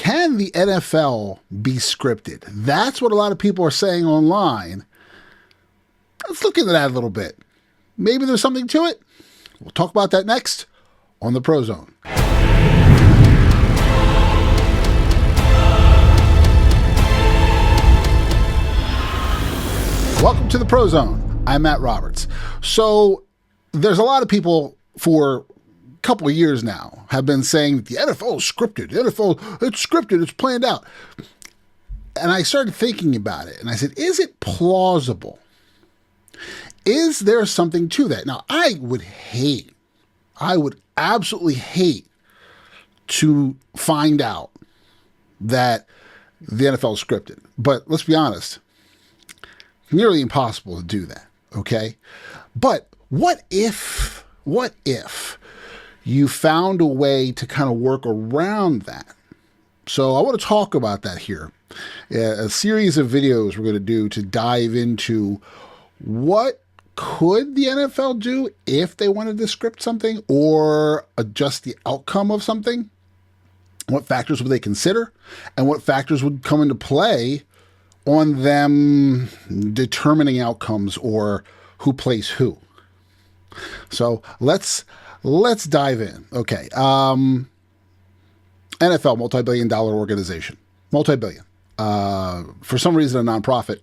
can the NFL be scripted? That's what a lot of people are saying online. Let's look into that a little bit. Maybe there's something to it. We'll talk about that next on the ProZone. Welcome to the ProZone. I'm Matt Roberts. So there's a lot of people for a couple of years now have been saying that the NFL is scripted. The NFL, it's scripted, it's planned out. And I started thinking about it and I said, is it plausible? Is there something to that? Now, I would absolutely hate to find out that the NFL is scripted. But let's be honest, nearly impossible to do that, okay? But what if you found a way to kind of work around that? So I want to talk about that here. A series of videos we're going to do to dive into what could the NFL do if they wanted to script something or adjust the outcome of something? What factors would they consider? And what factors would come into play on them determining outcomes or who plays who? So let's dive in. Okay. NFL, multi-billion-dollar organization. Multi-billion. For some reason, a nonprofit.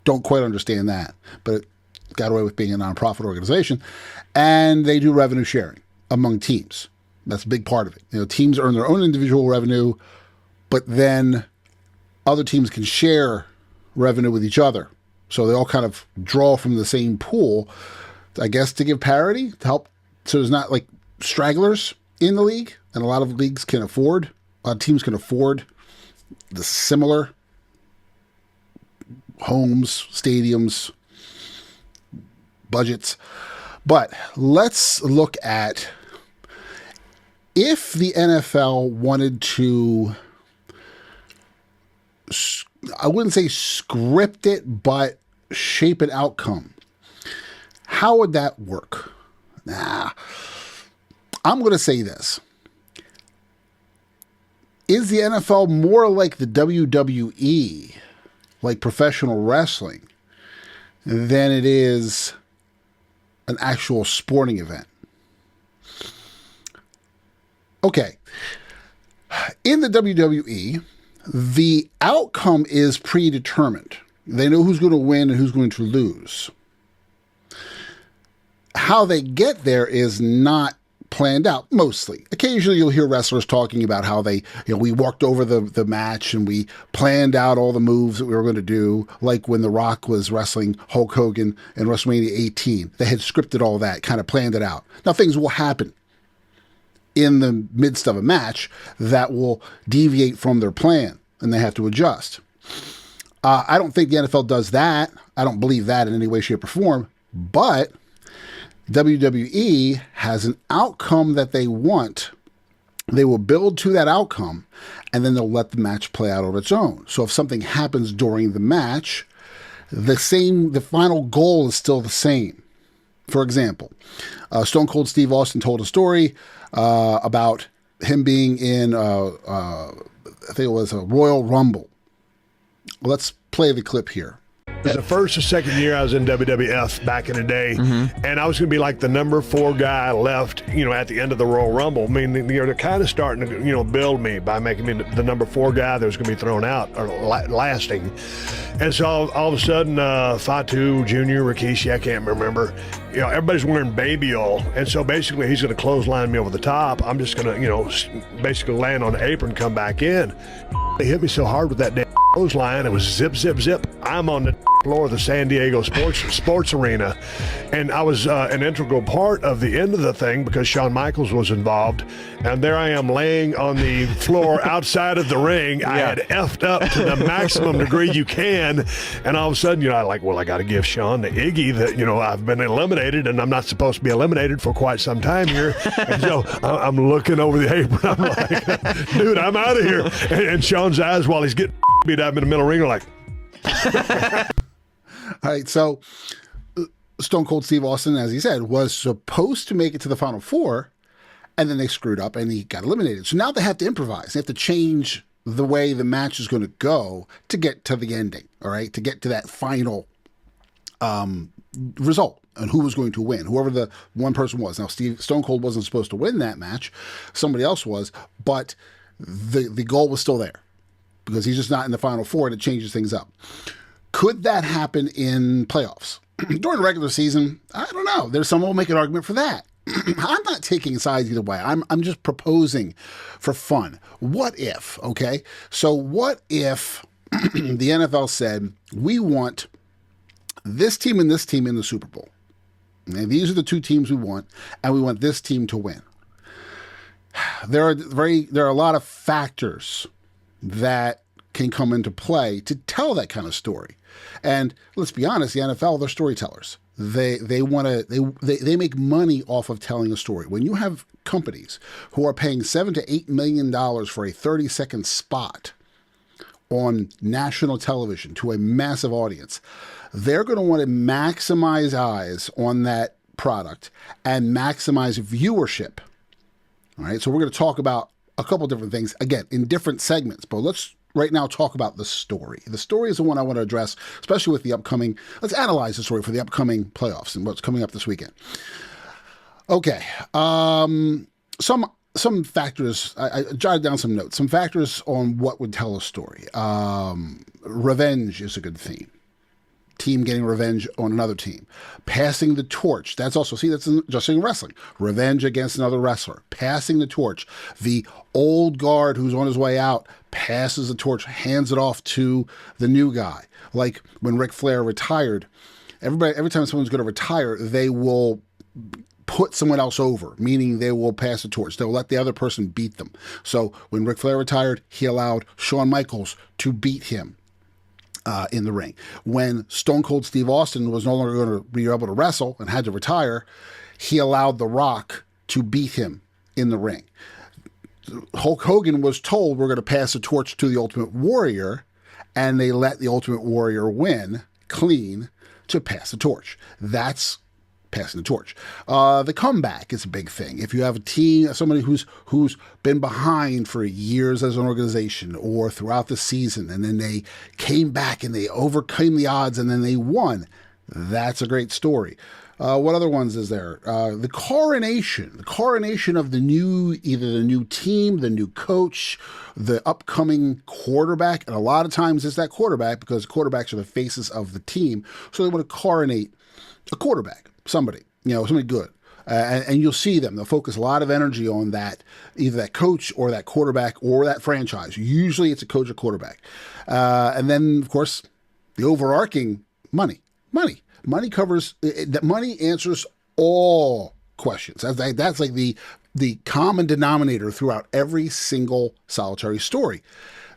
Don't quite understand that, but it got away with being a nonprofit organization. And they do revenue sharing among teams. That's a big part of it. You know, teams earn their own individual revenue, but then other teams can share revenue with each other. So they all kind of draw from the same pool, I guess, to give parity, to help. So there's not like stragglers in the league. And a lot of leagues can afford, a lot of teams can afford the similar homes, stadiums, budgets. But let's look at if the NFL wanted to, I wouldn't say script it, but shape an outcome. How would that work? I'm going to say this. Is the NFL more like the WWE, like professional wrestling, than it is an actual sporting event? Okay. In the WWE, the outcome is predetermined. They know who's going to win and who's going to lose. How they get there is not planned out, mostly. Occasionally you'll hear wrestlers talking about how they, we walked over the match and we planned out all the moves that we were going to do, like when The Rock was wrestling Hulk Hogan in WrestleMania 18. They had scripted all that, kind of planned it out. Now things will happen in the midst of a match that will deviate from their plan and they have to adjust. I don't think the NFL does that. I don't believe that in any way, shape, or form, but WWE has an outcome that they want. They will build to that outcome, and then they'll let the match play out on its own. So if something happens during the match, the final goal is still the same. For example, Stone Cold Steve Austin told a story about him being in, I think it was a Royal Rumble. Let's play the clip here. It was the first or second year I was in WWF back in the day, and I was going to be like the number 4 guy left, at the end of the Royal Rumble. I mean, they're kind of starting to, build me by making me the number 4 guy that was going to be thrown out or lasting. And so all of a sudden, Fatu, Junior, Rikishi, I can't remember, everybody's wearing baby oil. And so basically he's going to clothesline me over the top. I'm just going to, basically land on the apron, come back in. They hit me so hard with that damn clothesline, it was zip, zip, zip. I'm on the floor of the San Diego sports arena, and I was an integral part of the end of the thing because Shawn Michaels was involved, and there I am laying on the floor outside of the ring. Yeah. I had effed up to the maximum degree you can, and all of a sudden, I got to give Shawn the Iggy that, I've been eliminated, and I'm not supposed to be eliminated for quite some time here. And so I'm looking over the apron. I'm like, dude, I'm out of here. And Shawn's eyes, while he's getting beat up in the middle ring, are like, all right, so Stone Cold Steve Austin, as he said, was supposed to make it to the Final Four, and then they screwed up and he got eliminated. So now they have to improvise. They have to change the way the match is going to go to get to the ending, all right, to get to that final result and who was going to win, whoever the one person was. Now, Stone Cold wasn't supposed to win that match. Somebody else was, but the goal was still there because he's just not in the Final Four, and it changes things up. Could that happen in playoffs? During the regular season, I don't know. There's someone who will make an argument for that. I'm not taking sides either way. I'm just proposing for fun. What if, okay? So what if the NFL said, we want this team and this team in the Super Bowl. And these are the two teams we want, and we want this team to win. There are a lot of factors that can come into play to tell that kind of story. And let's be honest, the NFL, they're storytellers. They make money off of telling a story. When you have companies who are paying $7 to $8 million for a 30-second spot on national television to a massive audience, they're going to want to maximize eyes on that product and maximize viewership. All right, so we're going to talk about a couple different things, again, in different segments, but let's right now talk about the story. The story is the one I want to address, especially with the upcoming, let's analyze the story for the upcoming playoffs and what's coming up this weekend. Okay, some factors, I jotted down some notes, some factors on what would tell a story. Revenge is a good theme. Team getting revenge on another team. Passing the torch. That's also, that's just in wrestling. Revenge against another wrestler. Passing the torch. The old guard who's on his way out passes the torch, hands it off to the new guy. Like when Ric Flair retired, every time someone's going to retire, they will put someone else over, meaning they will pass the torch. They'll let the other person beat them. So when Ric Flair retired, he allowed Shawn Michaels to beat him in the ring. When Stone Cold Steve Austin was no longer going to be able to wrestle and had to retire, he allowed The Rock to beat him in the ring. Hulk Hogan was told, we're going to pass the torch to the Ultimate Warrior, and they let the Ultimate Warrior win clean to pass the torch. That's passing the torch. The comeback is a big thing. If you have a team, somebody who's been behind for years as an organization or throughout the season, and then they came back and they overcame the odds and then they won, that's a great story. What other ones is there? The coronation of the new, either the new team, the new coach, the upcoming quarterback, and a lot of times it's that quarterback because quarterbacks are the faces of the team, so they want to coronate a quarterback. Somebody good. And you'll see them. They'll focus a lot of energy on that, either that coach or that quarterback or that franchise. Usually it's a coach or quarterback. And then, of course, the overarching money. Money covers, that money answers all questions. That's like the common denominator throughout every single solitary story.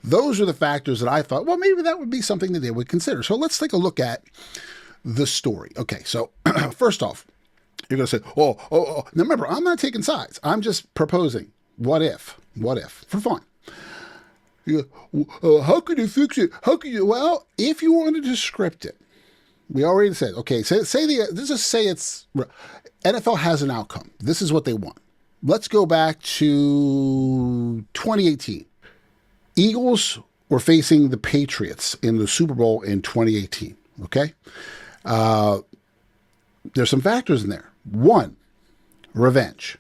Those are the factors that I thought, well, maybe that would be something that they would consider. So let's take a look at the story. Okay, so first off, you're going to say, oh. Now remember, I'm not taking sides. I'm just proposing. What if, for fun. You go, how could you fix it? Well, if you wanted to script it, we already said, okay, let's just say it's, NFL has an outcome. This is what they want. Let's go back to 2018. Eagles were facing the Patriots in the Super Bowl in 2018, okay? There's some factors in there. One, revenge.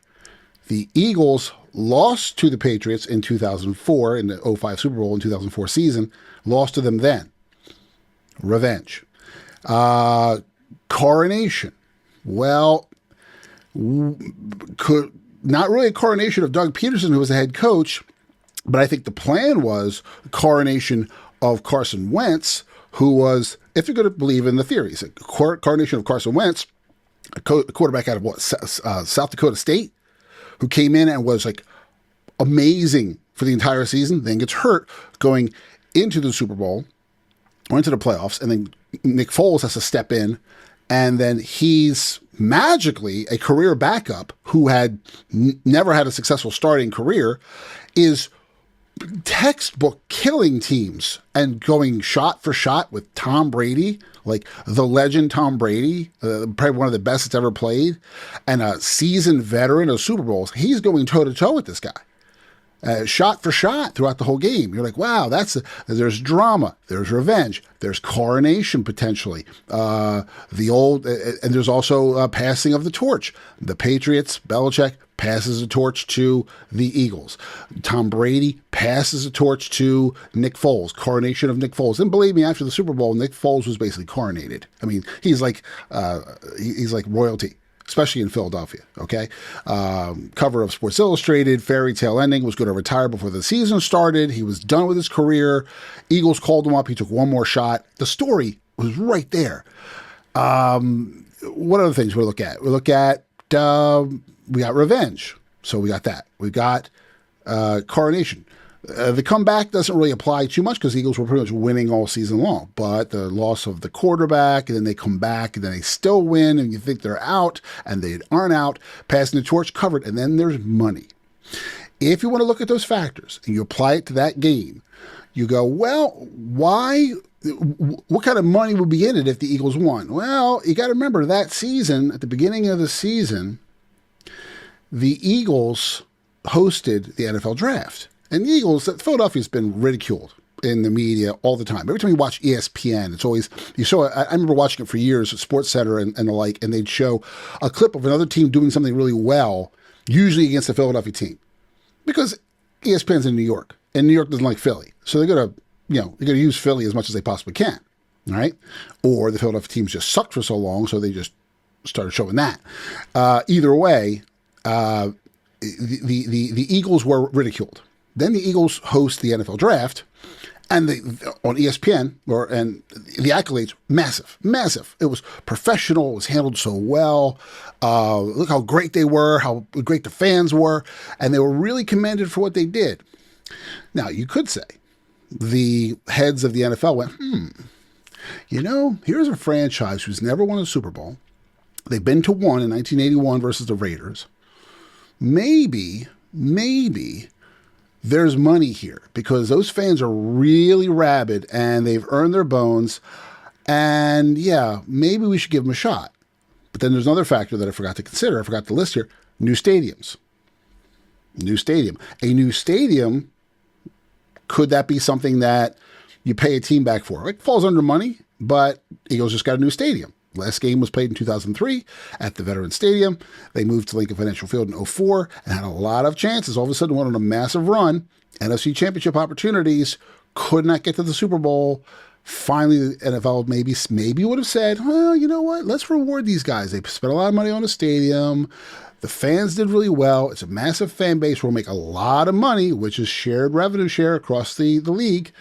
The Eagles lost to the Patriots in 2004 in the 2005 Super Bowl in 2004 season, lost to them then. Revenge. Coronation. Well, not really a coronation of Doug Peterson, who was the head coach, but I think the plan was coronation of Carson Wentz, who was, if you're going to believe in the theories, a coronation of Carson Wentz, a quarterback out of South Dakota State, who came in and was like amazing for the entire season, then gets hurt going into the Super Bowl or into the playoffs, and then Nick Foles has to step in, and then he's magically a career backup who had never had a successful starting career, is textbook killing teams and going shot for shot with Tom Brady, like the legend Tom Brady, probably one of the best that's ever played, and a seasoned veteran of Super Bowls. He's going toe-to-toe with this guy. shot for shot throughout the whole game. You're like, wow, there's drama, there's revenge, there's coronation potentially. And there's also passing of the torch. The Patriots, Belichick passes the torch to the Eagles. Tom Brady passes the torch to Nick Foles, coronation of Nick Foles. And believe me, after the Super Bowl, Nick Foles was basically coronated. I mean, he's like royalty, especially in Philadelphia, okay? Cover of Sports Illustrated, fairy tale ending, was going to retire before the season started. He was done with his career. Eagles called him up. He took one more shot. The story was right there. What other things we look at? We look at, we got revenge. So we got that. We got coronation. The comeback doesn't really apply too much because the Eagles were pretty much winning all season long. But the loss of the quarterback, and then they come back, and then they still win, and you think they're out, and they aren't out, passing the torch, covered, and then there's money. If you want to look at those factors and you apply it to that game, you go, well, why? What kind of money would be in it if the Eagles won? Well, you got to remember that season, at the beginning of the season, the Eagles hosted the NFL draft. And the Eagles, Philadelphia's been ridiculed in the media all the time. Every time you watch ESPN, it's always, I remember watching it for years at SportsCenter and the like, and they'd show a clip of another team doing something really well, usually against the Philadelphia team. Because ESPN's in New York, and New York doesn't like Philly. So they're going to use Philly as much as they possibly can, right? Or the Philadelphia teams just sucked for so long, so they just started showing that. Either way, the Eagles were ridiculed. Then the Eagles host the NFL draft, and on ESPN, and the accolades, massive. It was professional. It was handled so well. Look how great they were, how great the fans were, and they were really commended for what they did. Now, you could say the heads of the NFL went, here's a franchise who's never won a Super Bowl. They've been to one in 1981 versus the Raiders. Maybe there's money here because those fans are really rabid and they've earned their bones. And yeah, maybe we should give them a shot. But then there's another factor that I forgot to consider. I forgot to list here. New stadiums. New stadium. A new stadium, could that be something that you pay a team back for? It falls under money, but Eagles just got a new stadium. Last game was played in 2003 at the Veterans Stadium. They moved to Lincoln Financial Field in 2004 and had a lot of chances. All of a sudden went on a massive run. NFC Championship opportunities, could not get to the Super Bowl. Finally, the NFL maybe would have said, well, you know what? Let's reward these guys. They spent a lot of money on a stadium. The fans did really well. It's a massive fan base. We'll make a lot of money, which is shared revenue share across the league.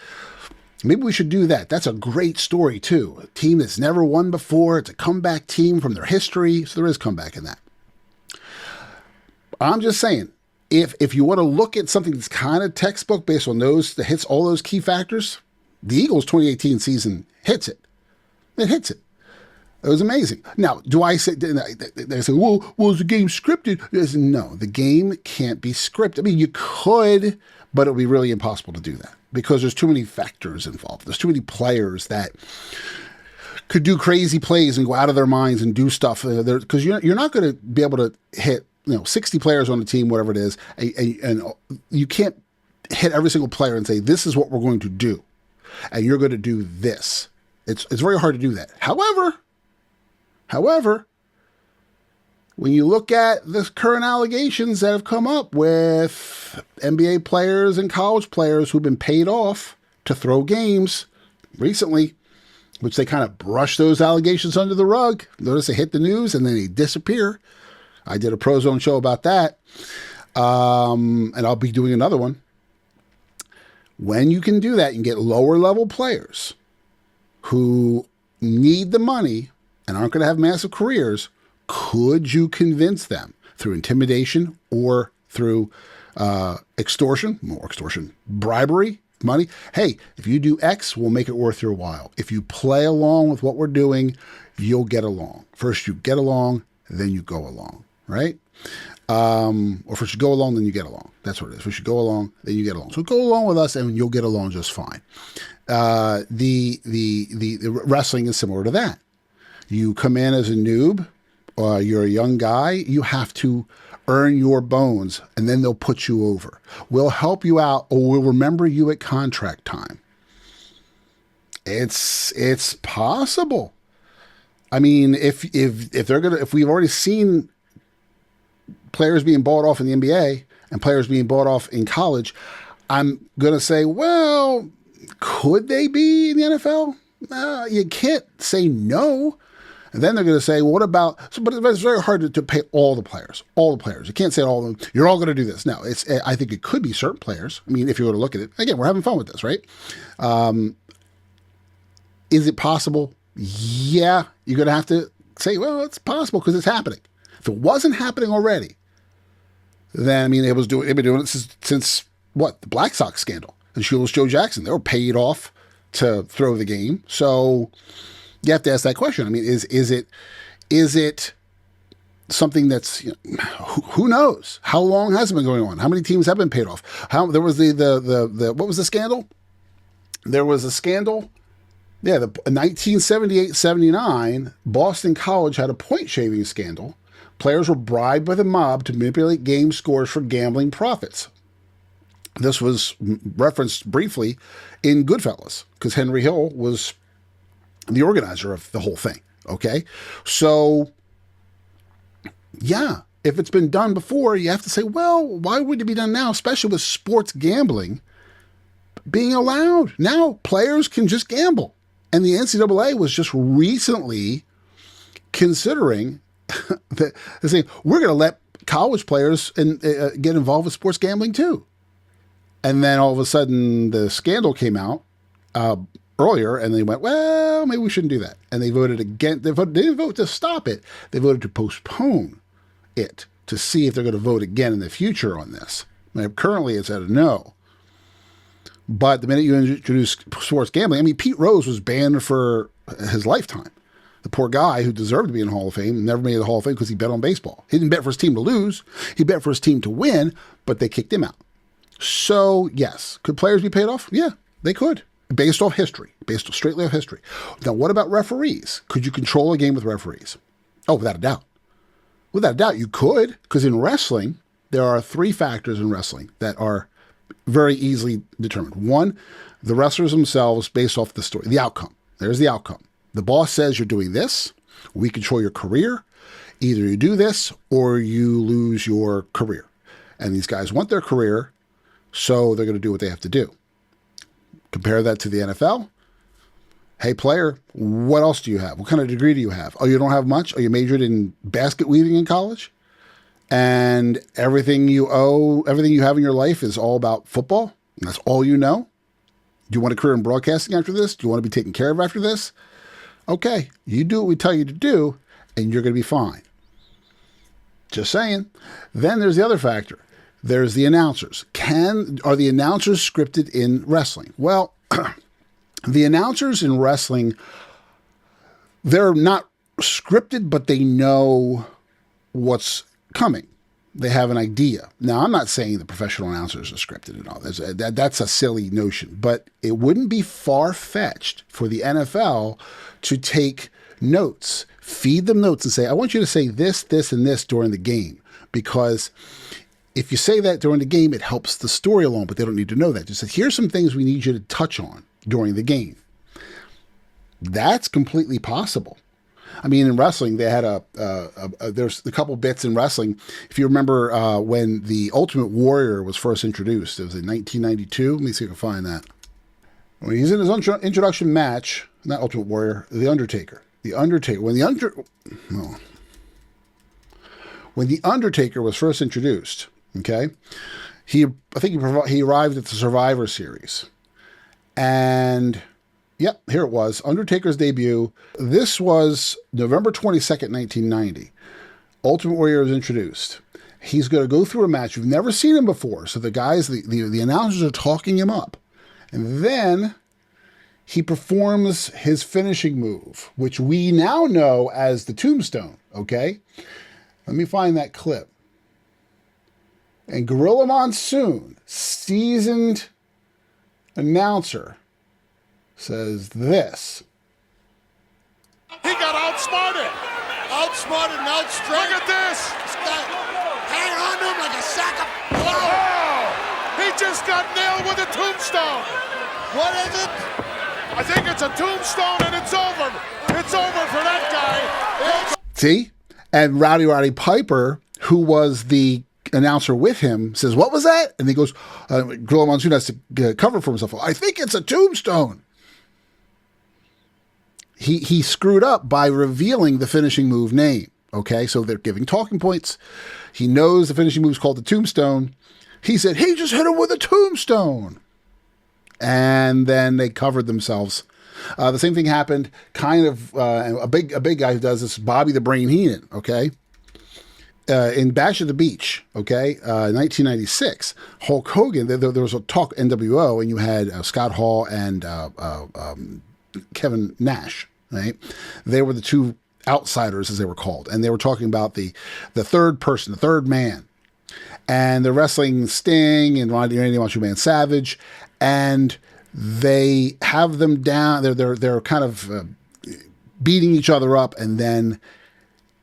Maybe we should do that. That's a great story, too. A team that's never won before. It's a comeback team from their history. So there is comeback in that. I'm just saying, if you want to look at something that's kind of textbook based on that hits all those key factors, the Eagles 2018 season hits it. It hits it. It was amazing. Now, do I say, they say, well, is the game scripted? No, the game can't be scripted. I mean, you could, but it would be really impossible to do that because there's too many factors involved. There's too many players that could do crazy plays and go out of their minds and do stuff. Because you're not going to be able to hit 60 players on the team, whatever it is, and you can't hit every single player and say, this is what we're going to do, and you're going to do this. It's very hard to do that. However, when you look at the current allegations that have come up with NBA players and college players who've been paid off to throw games recently, which they kind of brush those allegations under the rug. Notice they hit the news and then they disappear. I did a ProZone show about that, and I'll be doing another one. When you can do that and get lower level players who need the money and aren't going to have massive careers, could you convince them through intimidation or through extortion, bribery, money? Hey, if you do X, we'll make it worth your while. If you play along with what we're doing, you'll get along. First you get along, then you go along, right? Or first you go along, then you get along. That's what it is. First you go along, then you get along. So go along with us and you'll get along just fine. The wrestling is similar to that. You come in as a noob, or you're a young guy, you have to earn your bones, and then they'll put you over. We'll help you out, or we'll remember you at contract time. It's possible. I mean, if we've already seen players being bought off in the NBA and players being bought off in college, I'm gonna say, well, could they be in the NFL? You can't say no. And then they're going to say, well, what about, but it's very hard to pay all the players. You can't say all of them, you're all going to do this. No, I think it could be certain players. I mean, if you were to look at it, again, we're having fun with this, right? Is it possible? Yeah, you're going to have to say, well, it's possible because it's happening. If it wasn't happening already, then, I mean, they've been doing it since what? The Black Sox scandal. And Shoeless Joe Jackson, they were paid off to throw the game. So you have to ask that question. I mean, is it something that's, who knows? How long has it been going on? How many teams have been paid off? There was the what was the scandal? There was a scandal. Yeah, the 1978-79 Boston College had a point shaving scandal. Players were bribed by the mob to manipulate game scores for gambling profits. This was referenced briefly in Goodfellas because Henry Hill was the organizer of the whole thing. Okay. So yeah, if it's been done before, you have to say, well, why would it be done now? Especially with sports gambling being allowed. Now players can just gamble. And the NCAA was just recently considering that they're saying, we're going to let college players get involved with sports gambling too. And then all of a sudden the scandal came out earlier, and they went, well, maybe we shouldn't do that. And they voted against. They didn't vote to stop it. They voted to postpone it to see if they're going to vote again in the future on this. Now, currently, it's at a no. But the minute you introduce sports gambling, I mean, Pete Rose was banned for his lifetime. The poor guy who deserved to be in the Hall of Fame never made the Hall of Fame because he bet on baseball. He didn't bet for his team to lose. He bet for his team to win, but they kicked him out. So, yes. Could players be paid off? Yeah, they could. Based straightly off history. Now, what about referees? Could you control a game with referees? Oh, without a doubt. Without a doubt, you could, because in wrestling, there are 3 factors in wrestling that are very easily determined. One, the wrestlers themselves based off the story, the outcome. There's the outcome. The boss says you're doing this. We control your career. Either you do this or you lose your career. And these guys want their career, so they're going to do what they have to do. Compare that to the NFL. Hey, player, what else do you have? What kind of degree do you have? Oh, you don't have much? Oh, you majored in basket weaving in college? And everything you have in your life is all about football? And that's all you know? Do you want a career in broadcasting after this? Do you want to be taken care of after this? Okay, you do what we tell you to do, and you're going to be fine. Just saying. Then there's the other factor. There's the announcers. Are the announcers scripted in wrestling? Well, the announcers in wrestling, they're not scripted, but they know what's coming. They have an idea. Now, I'm not saying the professional announcers are scripted and all. That's a silly notion, but it wouldn't be far-fetched for the NFL to take notes, feed them notes and say, I want you to say this, this, and this during the game, because if you say that during the game, it helps the story along, but they don't need to know that. Just say, here's some things we need you to touch on during the game. That's completely possible. I mean, in wrestling, they had there's a couple bits in wrestling. If you remember when the Ultimate Warrior was first introduced, it was in 1992. Let me see if I can find that. When he's in his introduction match, not Ultimate Warrior, The Undertaker. When the Undertaker was first introduced, okay, he arrived at the Survivor Series, and yep, here it was, Undertaker's debut. This was November 22nd, 1990. Ultimate Warrior is introduced. He's going to go through a match. You've never seen him before, so the guys, the announcers are talking him up, and then he performs his finishing move, which we now know as the Tombstone, okay? Let me find that clip. And Gorilla Monsoon, seasoned announcer, says this. He got outsmarted and outstruck. Look at this. Hang sack of... Oh! He just got nailed with a tombstone. What is it? I think it's a tombstone, and it's over. It's over for that guy. See? And Rowdy Piper, who was the announcer with him, says, "What was that?" And he goes, Gorilla Monsoon has to cover for himself. "I think it's a tombstone." He screwed up by revealing the finishing move name. Okay, so they're giving talking points. He knows the finishing move is called the tombstone. He said, "He just hit him with a tombstone." And then they covered themselves. The same thing happened, kind of, a big guy who does this, Bobby the Brain Heenan, okay? In Bash at the Beach, okay, 1996, Hulk Hogan, there was a talk NWO, and you had Scott Hall and Kevin Nash, right? They were the two outsiders, as they were called, and they were talking about the third person, the third man, and they're wrestling Sting and Randy Macho Man Savage, and they have them down. They're kind of beating each other up, and then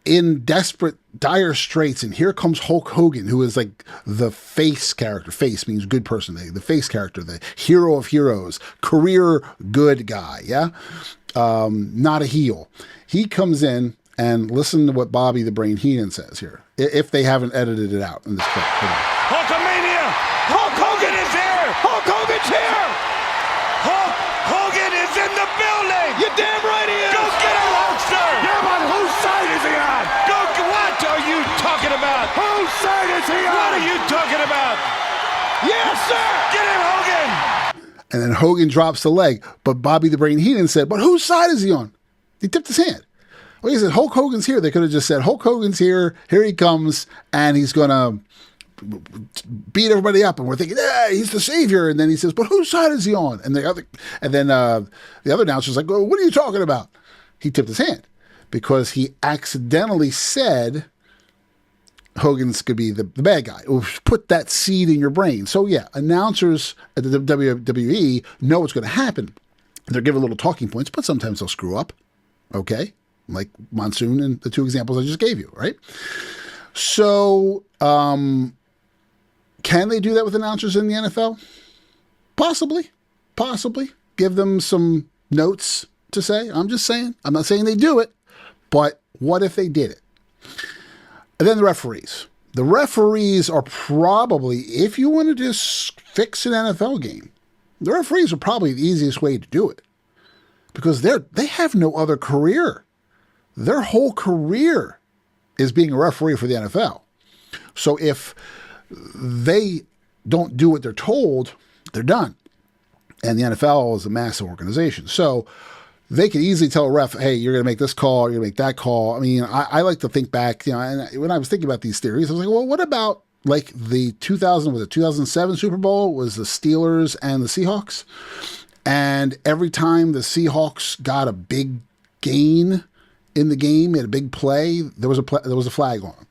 in desperate, dire straits, and here comes Hulk Hogan, who is like the face character. Face means good person. The face character, the hero of heroes, career good guy. Yeah, not a heel. He comes in, and listen to what Bobby the Brain Heenan says here, if they haven't edited it out in this clip. Hulkamania! Hulk Hogan is here! Hulk Hogan's here! Hulk Hogan is in the building! You're damn right he is! Go get him, Hulkster! Yeah, but whose side is he on? What are you talking about? Whose side is he on? What are you talking about? Yes, sir! Get him, Hogan! And then Hogan drops the leg, but Bobby the Brain Heenan said, "But whose side is he on?" He tipped his hand. Well, he said, "Hulk Hogan's here." They could have just said, "Hulk Hogan's here. Here he comes, and he's gonna beat everybody up." And we're thinking, "Yeah, he's the savior." And then he says, "But whose side is he on?" And the other announcer's like, "Well, what are you talking about?" He tipped his hand because he accidentally said Hogan's could be the bad guy. Put that seed in your brain. So yeah, announcers at the WWE know what's going to happen. They're given little talking points, but sometimes they'll screw up. Okay, like Monsoon and the two examples I just gave you, right? So, can they do that with announcers in the NFL? Possibly. Give them some notes to say. I'm just saying. I'm not saying they do it, but what if they did it? And then the referees. The referees are probably, if you want to just fix an NFL game, the referees are probably the easiest way to do it because they have no other career. Their whole career is being a referee for the NFL. So if they don't do what they're told, they're done. And the NFL is a massive organization. So they can easily tell a ref, "Hey, you're going to make this call, you're going to make that call." I mean, I like to think back, and when I was thinking about these theories, I was like, well, what about like the 2007 Super Bowl was the Steelers and the Seahawks? And every time the Seahawks got a big gain in the game, had a big play, there was a flag on them.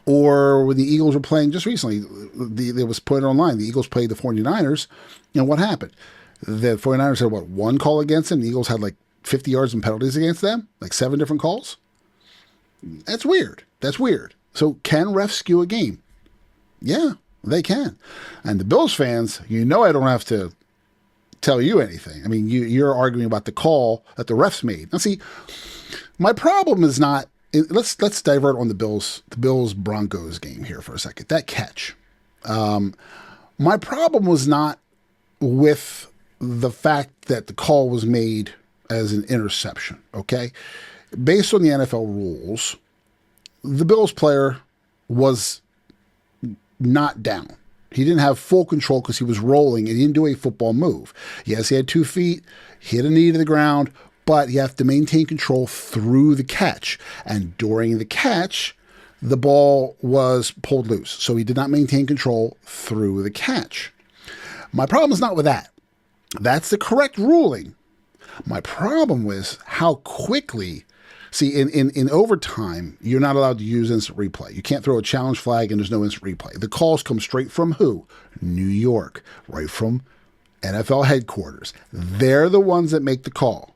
Or when the Eagles were playing just recently, it was put online. The Eagles played the 49ers, and what happened? The 49ers had, one call against them? The Eagles had like 50 yards in penalties against them? Like 7 different calls? That's weird. So can refs skew a game? Yeah, they can. And the Bills fans, I don't have to tell you anything. I mean, you're arguing about the call that the refs made. Now, see, my problem is not. Let's divert on the Bills Broncos game here for a second. That catch. My problem was not with the fact that the call was made as an interception. Okay, based on the NFL rules, the Bills player was not down. He didn't have full control because he was rolling and he didn't do a football move. Yes, he had 2 feet, hit a knee to the ground, but you have to maintain control through the catch. And during the catch, the ball was pulled loose. So he did not maintain control through the catch. My problem is not with that. That's the correct ruling. My problem was how quickly. See, in overtime, you're not allowed to use instant replay. You can't throw a challenge flag and there's no instant replay. The calls come straight from who? New York, right from NFL headquarters. They're the ones that make the call,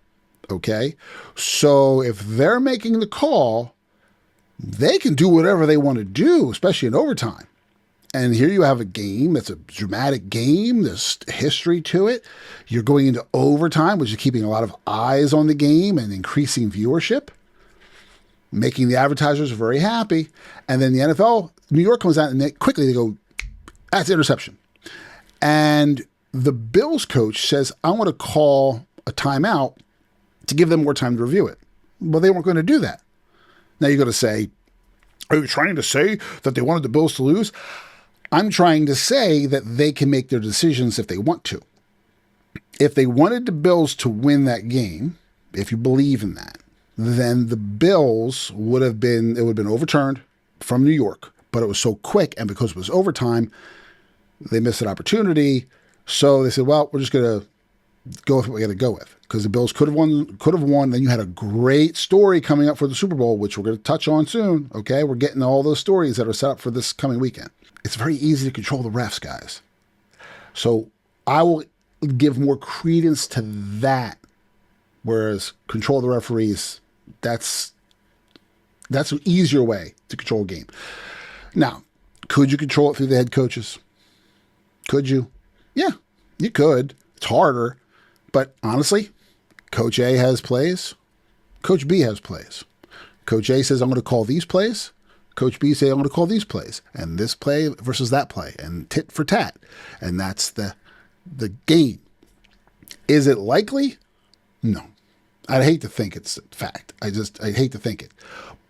okay? So if they're making the call, they can do whatever they want to do, especially in overtime. And here you have a game that's a dramatic game. There's history to it. You're going into overtime, which is keeping a lot of eyes on the game and increasing viewership, making the advertisers very happy. And then the NFL, New York comes out and they go, that's interception. And the Bills coach says, I want to call a timeout to give them more time to review it. Well, they weren't going to do that. Now you're going to say, are you trying to say that they wanted the Bills to lose? I'm trying to say that they can make their decisions if they want to. If they wanted the Bills to win that game, if you believe in that, then the Bills it would have been overturned from New York, but it was so quick, and because it was overtime, they missed an opportunity. So they said, well, we're just going to go with what we got to go with, because the Bills could have won. Then you had a great story coming up for the Super Bowl, which we're going to touch on soon. Okay. We're getting all those stories that are set up for this coming weekend. It's very easy to control the refs, guys. So I will give more credence to that. Whereas control the referees, that's an easier way to control a game. Now, could you control it through the head coaches? Could you? Yeah, you could. It's harder. But honestly, Coach A has plays. Coach B has plays. Coach A says, I'm going to call these plays. Coach B says, I'm going to call these plays. And this play versus that play. And tit for tat. And that's the game. Is it likely? No. I'd hate to think it's a fact. I hate to think it.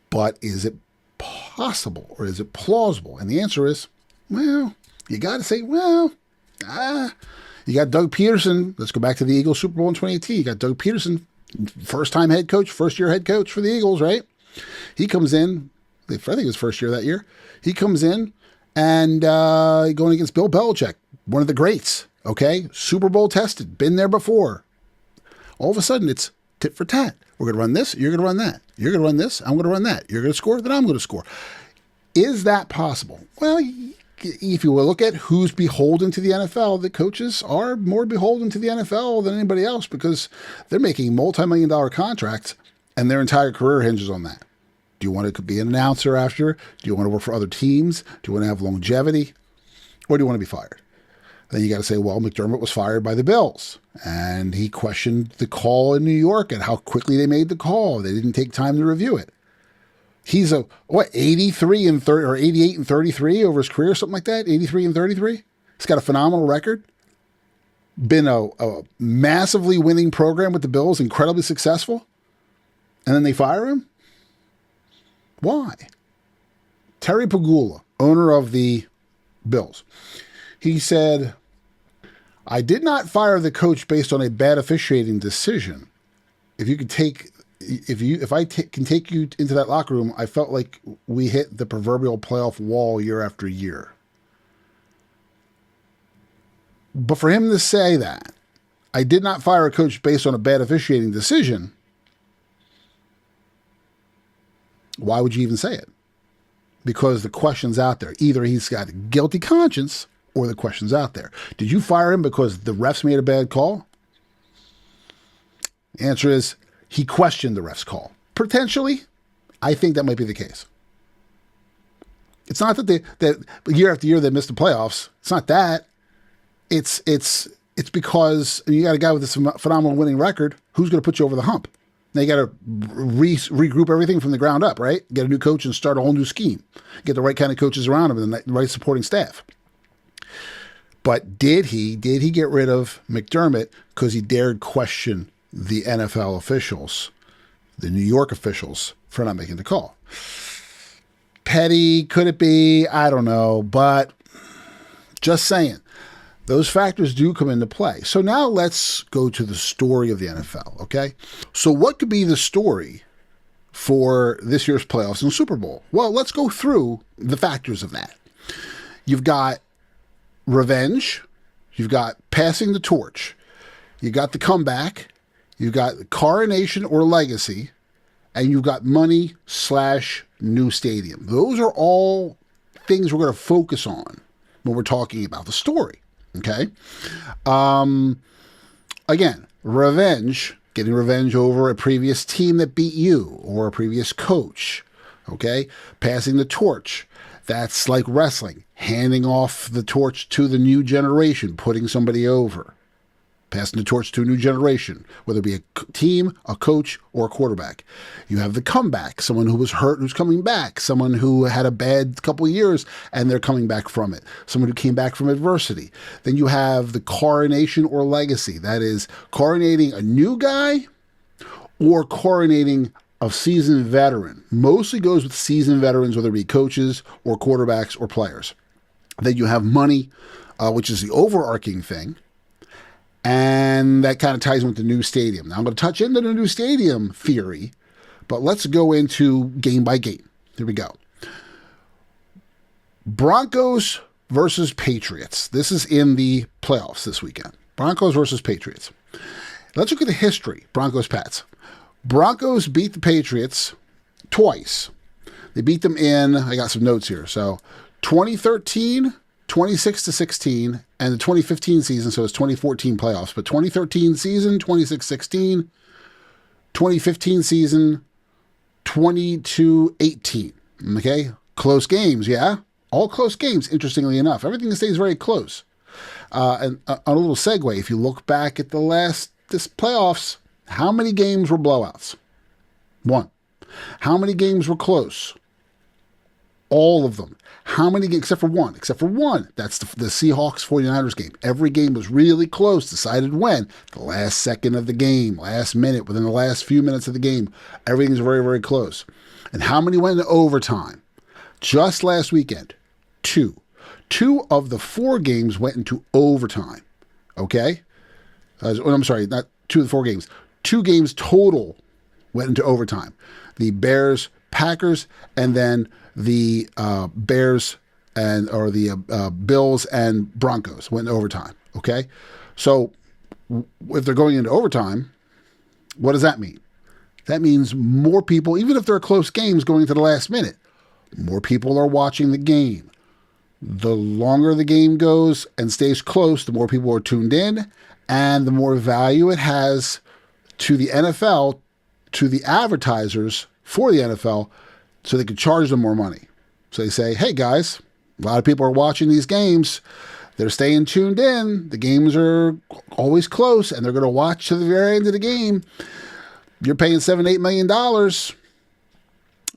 But is it possible or is it plausible? And the answer is, well, you got to say, you got Doug Peterson. Let's go back to the Eagles Super Bowl in 2018. You got Doug Peterson, first-time head coach, first-year head coach for the Eagles, right? He comes in, I think it was first year that year. He comes in and going against Bill Belichick, one of the greats, okay? Super Bowl tested, been there before. All of a sudden, it's tit for tat. We're going to run this, you're going to run that. You're going to run this, I'm going to run that. You're going to score, then I'm going to score. Is that possible? Well, if you look at who's beholden to the NFL, the coaches are more beholden to the NFL than anybody else because they're making multi-million-dollar contracts and their entire career hinges on that. Do you want to be an announcer after? Do you want to work for other teams? Do you want to have longevity? Or do you want to be fired? Then you got to say, well, McDermott was fired by the Bills, and he questioned the call in New York and how quickly they made the call. They didn't take time to review it. He's 83 and 30 or 88 and 33 over his career, something like that. 83 and 33. He's got a phenomenal record. Been a massively winning program with the Bills, incredibly successful. And then they fire him? Why? Terry Pagula, owner of the Bills, he said, I did not fire the coach based on a bad officiating decision. If I can take you into that locker room, I felt like we hit the proverbial playoff wall year after year. But for him to say that, I did not fire a coach based on a bad officiating decision, why would you even say it? Because the question's out there. Either he's got a guilty conscience or the question's out there. Did you fire him because the refs made a bad call? The answer is, he questioned the ref's call. Potentially, I think that might be the case. It's not that year after year they missed the playoffs. It's not that. It's because you got a guy with this phenomenal winning record. Who's going to put you over the hump? Now you got to regroup everything from the ground up, right? Get a new coach and start a whole new scheme. Get the right kind of coaches around him and the right supporting staff. But did he get rid of McDermott because he dared question the NFL officials, the New York officials, for not making the call? Petty, could it be? I don't know, but just saying, those factors do come into play. So now let's go to the story of the NFL, okay? So what could be the story for this year's playoffs and Super Bowl? Well, let's go through the factors of that. You've got revenge, you've got passing the torch, you got the comeback, you've got coronation or legacy, and you've got money/new stadium. Those are all things we're going to focus on when we're talking about the story, okay? Again, revenge, getting revenge over a previous team that beat you or a previous coach, okay? Passing the torch. That's like wrestling, handing off the torch to the new generation, putting somebody over, passing the torch to a new generation, whether it be a team, a coach, or a quarterback. You have the comeback, someone who was hurt who's coming back, someone who had a bad couple of years and they're coming back from it, someone who came back from adversity. Then you have the coronation or legacy, that is coronating a new guy or coronating a seasoned veteran. Mostly goes with seasoned veterans, whether it be coaches or quarterbacks or players. Then you have money, which is the overarching thing. And that kind of ties in with the new stadium. Now, I'm going to touch into the new stadium theory, but let's go into game by game. Here we go. Broncos versus Patriots. This is in the playoffs this weekend. Broncos versus Patriots. Let's look at the history. Broncos-Pats. Broncos beat the Patriots twice. They beat them in, I got some notes here, so 2013, 26-16, and the 2015 season, so it's 2014 playoffs, but 2013 season, 26-16, 2015 season, 22-18. Okay? Close games, yeah? All close games, interestingly enough. Everything stays very close. And on a little segue, if you look back at this playoffs, how many games were blowouts? 1. How many games were close? All of them. How many games? Except for one. Except for one. That's the Seahawks 49ers game. Every game was really close. Decided when? The last second of the game. Last minute. Within the last few minutes of the game. Everything's very, very close. And how many went into overtime? Just last weekend. 2. 2 of the 4 games went into overtime. Okay? I'm sorry. Not 2 of the 4 games. 2 games total went into overtime. The Bears, Packers, and then the Bills and Broncos went into overtime. Okay, so if they're going into overtime, what does that mean? That means more people, even if they're close games going to the last minute, more people are watching the game. The longer the game goes and stays close, the more people are tuned in, and the more value it has to the NFL, to the advertisers for the NFL, so they can charge them more money. So they say, hey guys, a lot of people are watching these games. They're staying tuned in. The games are always close, and they're going to watch to the very end of the game. You're paying $7-8 million.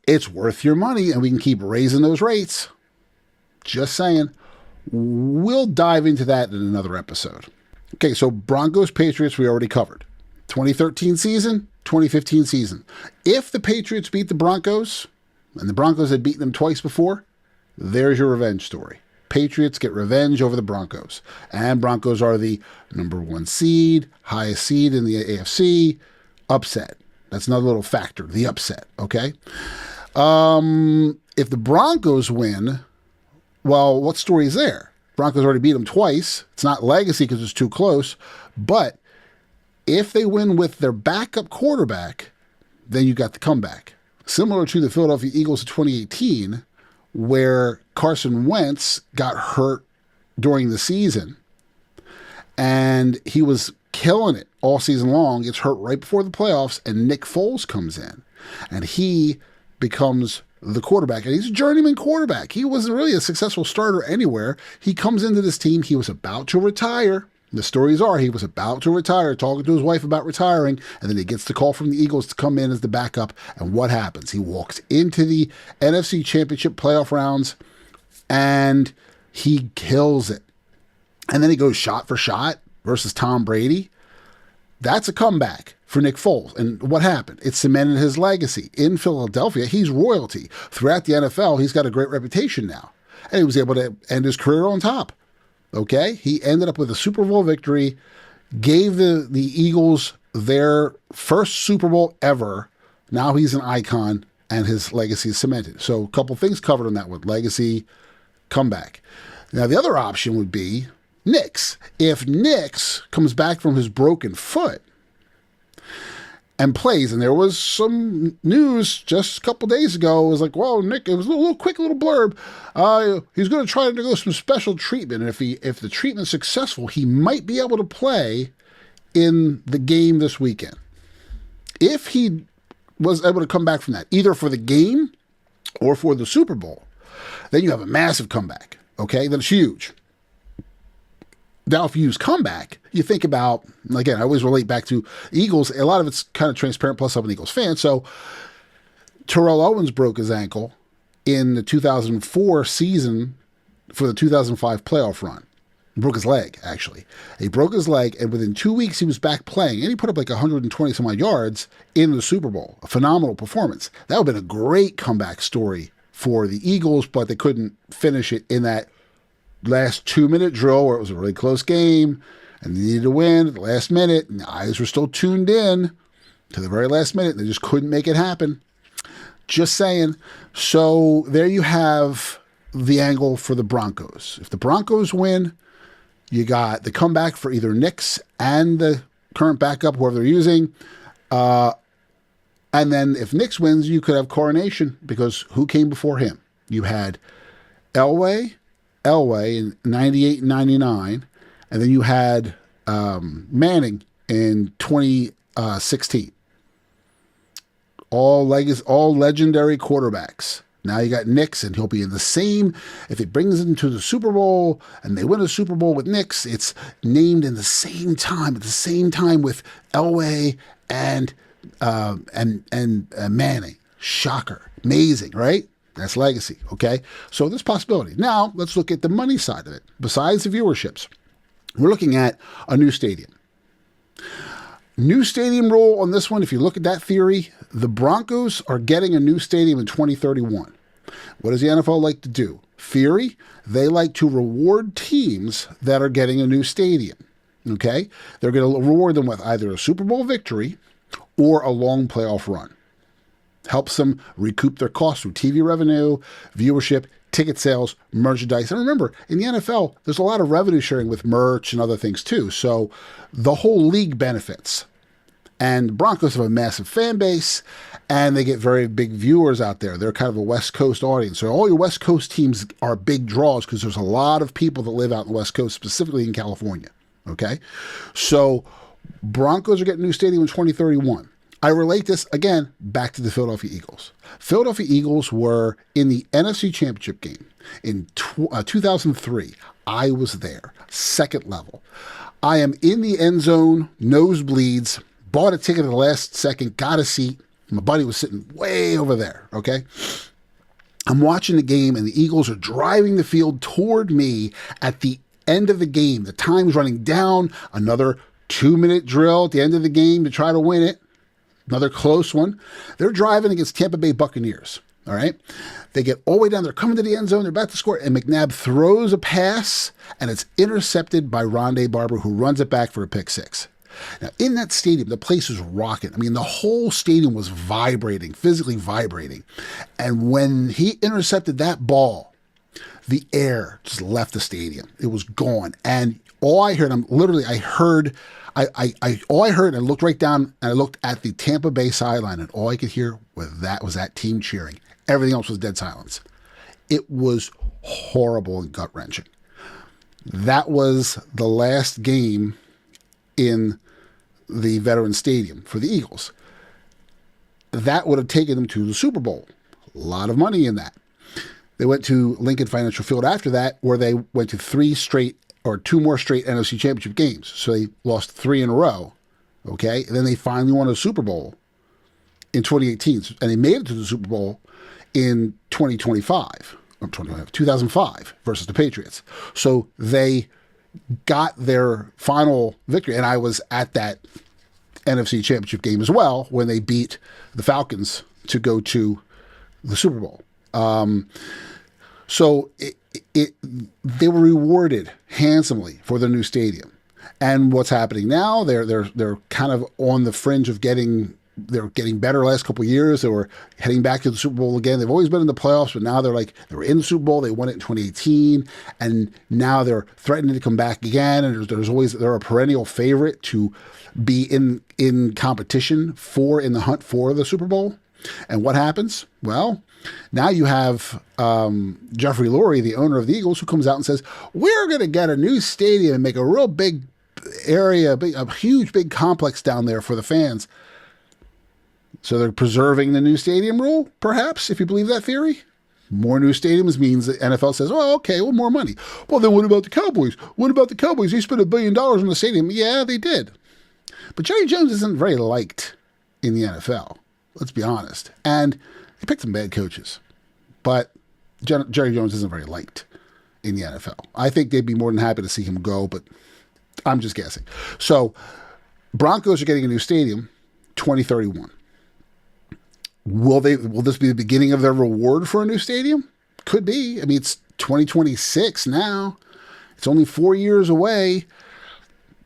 It's worth your money, and we can keep raising those rates. Just saying. We'll dive into that in another episode. Okay, so Broncos, Patriots, we already covered. 2013 season, 2015 season. If the Patriots beat the Broncos, and the Broncos had beaten them twice before, there's your revenge story. Patriots get revenge over the Broncos. And Broncos are the number 1 seed, highest seed in the AFC. Upset. That's another little factor, the upset, okay? If the Broncos win, well, what story is there? Broncos already beat them twice. It's not legacy because it's too close, but if they win with their backup quarterback, then you got the comeback. Similar to the Philadelphia Eagles of 2018, where Carson Wentz got hurt during the season, and he was killing it all season long, gets hurt right before the playoffs, and Nick Foles comes in, and he becomes the quarterback, and he's a journeyman quarterback. He wasn't really a successful starter anywhere. He comes into this team. He was about to retire. The stories are he was about to retire, talking to his wife about retiring, and then he gets the call from the Eagles to come in as the backup, and what happens? He walks into the NFC Championship playoff rounds, and he kills it. And then he goes shot for shot versus Tom Brady. That's a comeback for Nick Foles. And what happened? It cemented his legacy. In Philadelphia, he's royalty. Throughout the NFL, he's got a great reputation now. And he was able to end his career on top. Okay? He ended up with a Super Bowl victory, gave the Eagles their first Super Bowl ever. Now he's an icon, and his legacy is cemented. So a couple things covered on that one. Legacy, comeback. Now the other option would be Nix. If Nix comes back from his broken foot and plays, and there was some news just a couple days ago, it was like, well, Nick, it was a little quick little blurb. He's going to try to go some special treatment, and if the treatment's successful, he might be able to play in the game this weekend. If he was able to come back from that, either for the game or for the Super Bowl, Then you have a massive comeback. Okay, then it's huge. Now, if you use comeback, you think about, again, I always relate back to Eagles. A lot of it's kind of transparent, plus I'm an Eagles fan. So Terrell Owens broke his ankle in the 2004 season for the 2005 playoff run. He broke his leg, actually. He broke his leg, and within 2 weeks, he was back playing, and he put up like 120 some odd yards in the Super Bowl. A phenomenal performance. That would have been a great comeback story for the Eagles, but they couldn't finish it in that last 2-minute drill where it was a really close game, and they needed to win at the last minute, and the eyes were still tuned in to the very last minute, and they just couldn't make it happen. Just saying. So there you have the angle for the Broncos. If the Broncos win, you got the comeback for either Nix and the current backup, whoever they're using. And then if Nix wins, you could have coronation, because who came before him? You had Elway in 98 and 99, and then you had Manning in 2016. All legendary quarterbacks. Now you got Nix, and he'll be in the same. If it brings them to the Super Bowl and they win a Super Bowl with Nix, it's named in the same time, at the same time with Elway and Manning. Shocker. Amazing, right? That's legacy, okay? So there's possibility. Now, let's look at the money side of it. Besides the viewerships, we're looking at a new stadium. New stadium rule on this one, if you look at that theory, the Broncos are getting a new stadium in 2031. What does the NFL like to do? Theory, they like to reward teams that are getting a new stadium, okay? They're going to reward them with either a Super Bowl victory or a long playoff run. Helps them recoup their costs through TV revenue, viewership, ticket sales, merchandise. And remember, in the NFL, there's a lot of revenue sharing with merch and other things too. So the whole league benefits. And Broncos have a massive fan base, and they get very big viewers out there. They're kind of a West Coast audience. So all your West Coast teams are big draws because there's a lot of people that live out in the West Coast, specifically in California. Okay? So Broncos are getting a new stadium in 2031. I relate this, again, back to the Philadelphia Eagles. Philadelphia Eagles were in the NFC Championship game in 2003. I was there, second level. I am in the end zone, nosebleeds, bought a ticket at the last second, got a seat. My buddy was sitting way over there, okay? I'm watching the game, and the Eagles are driving the field toward me at the end of the game. The time's running down, another 2-minute drill at the end of the game to try to win it. Another close one. They're driving against Tampa Bay Buccaneers, all right? They get all the way down. They're coming to the end zone. They're about to score, and McNabb throws a pass, and it's intercepted by Rondé Barber, who runs it back for a pick six. Now, in that stadium, the place was rocking. I mean, the whole stadium was vibrating, physically vibrating. And when he intercepted that ball, the air just left the stadium. It was gone. And all I heard, I heard, and I looked right down, and I looked at the Tampa Bay sideline, and all I could hear was that team cheering. Everything else was dead silence. It was horrible and gut-wrenching. That was the last game in the Veterans Stadium for the Eagles. That would have taken them to the Super Bowl. A lot of money in that. They went to Lincoln Financial Field after that, where they went to 2 more straight NFC Championship games. So they lost 3 in a row, okay? And then they finally won a Super Bowl in 2018. And they made it to the Super Bowl in 2005 versus the Patriots. So they got their final victory. And I was at that NFC Championship game as well when they beat the Falcons to go to the Super Bowl. So they were rewarded handsomely for their new stadium. And what's happening now? They're kind of on the fringe of getting better the last couple of years. They were heading back to the Super Bowl again. They've always been in the playoffs, but now they were in the Super Bowl. They won it in 2018, and now they're threatening to come back again. And they're a perennial favorite to be in competition in the hunt for the Super Bowl. And what happens? Well, now you have Jeffrey Lurie, the owner of the Eagles, who comes out and says, we're going to get a new stadium and make a real big area, a huge, big complex down there for the fans. So they're preserving the new stadium rule, perhaps, if you believe that theory. More new stadiums means the NFL says, oh, okay, well, more money. Well, then what about the Cowboys? What about the Cowboys? They spent $1 billion on the stadium. Yeah, they did. But Jerry Jones isn't very liked in the NFL. Let's be honest. And he picked some bad coaches. But Jerry Jones isn't very liked in the NFL. I think they'd be more than happy to see him go, but I'm just guessing. So Broncos are getting a new stadium, 2031. Will this be the beginning of their reward for a new stadium? Could be. I mean, it's 2026 now. It's only 4 years away.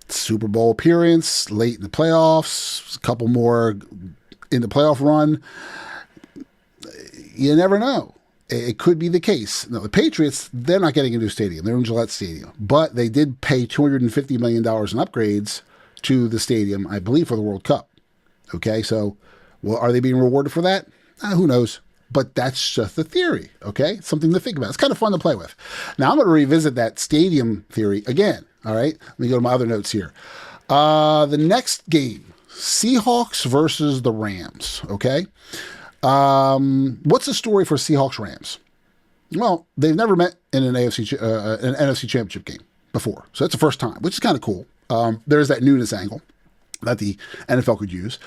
Super Bowl appearance, late in the playoffs, a couple more in the playoff run. You never know. It could be the case. Now, the Patriots, they're not getting a new stadium. They're in Gillette Stadium. But they did pay $250 million in upgrades to the stadium, I believe, for the World Cup. Okay, so... well, are they being rewarded for that? Who knows? But that's just a theory, okay? Something to think about. It's kind of fun to play with. Now, I'm going to revisit that stadium theory again, all right? Let me go to my other notes here. The next game, Seahawks versus the Rams, okay? What's the story for Seahawks-Rams? Well, they've never met in an NFC championship game before. So that's the first time, which is kind of cool. There's that newness angle that the NFL could use.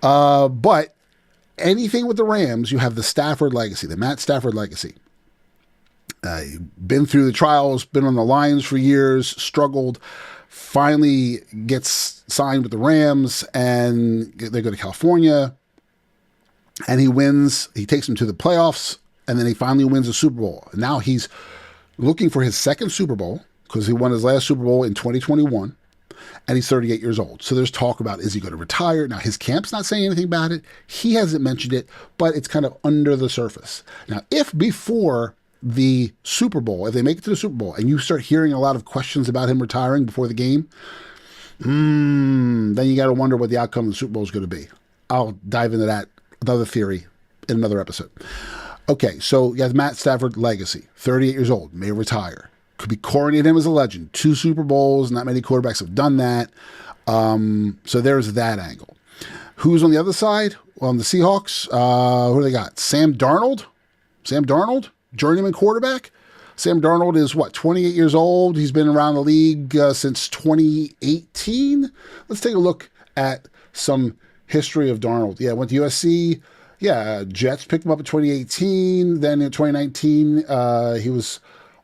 But anything with the Rams, you have the Stafford legacy, the Matt Stafford legacy. Been through the trials, been on the Lions for years, struggled, finally gets signed with the Rams, and they go to California, and he wins. He takes them to the playoffs, and then he finally wins a Super Bowl. And now he's looking for his second Super Bowl, because he won his last Super Bowl in 2021. And he's 38 years old. So there's talk about, is he going to retire? Now, his camp's not saying anything about it. He hasn't mentioned it, but it's kind of under the surface. Now, if before the Super Bowl, if they make it to the Super Bowl, and you start hearing a lot of questions about him retiring before the game, then you got to wonder what the outcome of the Super Bowl is going to be. I'll dive into that, another theory, in another episode. Okay, so you have Matt Stafford legacy, 38 years old, may retire. Could be coronating him as a legend. 2 Super Bowls, not many quarterbacks have done that. So there's that angle. Who's on the other side? Well, on the Seahawks, who do they got? Sam Darnold? Sam Darnold, journeyman quarterback. Sam Darnold is, 28 years old. He's been around the league since 2018. Let's take a look at some history of Darnold. Yeah, went to USC. Yeah, Jets picked him up in 2018. Then in 2019, he was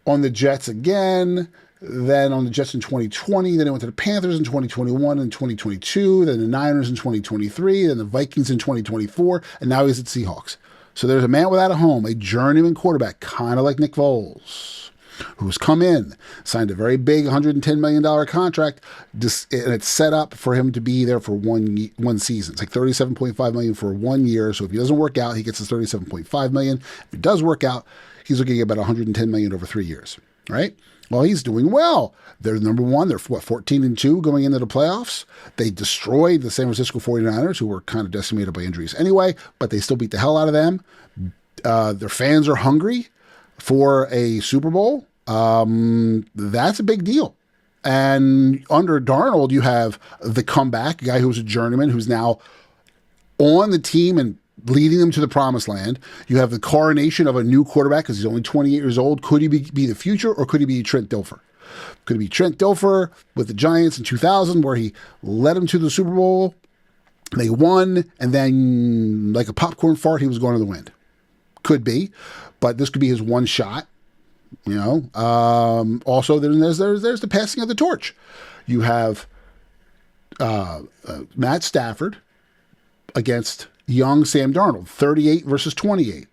on the Jets again, then on the Jets in 2020, then he went to the Panthers in 2021 and 2022, then the Niners in 2023, then the Vikings in 2024, and now he's at Seahawks. So there's a man without a home, a journeyman quarterback, kind of like Nick Foles, who's come in, signed a very big $110 million contract, and it's set up for him to be there for one season. It's like $37.5 million for 1 year, so if he doesn't work out, he gets his $37.5 million. If it does work out, he's looking at about $110 million over 3 years, right? Well, he's doing well. They're number one. They're 14-2 going into the playoffs. They destroyed the San Francisco 49ers, who were kind of decimated by injuries anyway, but they still beat the hell out of them. Their fans are hungry for a Super Bowl. That's a big deal. And under Darnold, you have the comeback, a guy who was a journeyman, who's now on the team and leading them to the promised land. You have the coronation of a new quarterback because he's only 28 years old. Could he be the future, or could he be Trent Dilfer? Could it be Trent Dilfer with the Giants in 2000, where he led them to the Super Bowl? They won, and then, like a popcorn fart, he was going to the wind. Could be, but this could be his one shot. You know. Also, there's the passing of the torch. You have Matt Stafford against young Sam Darnold, 38 versus 28.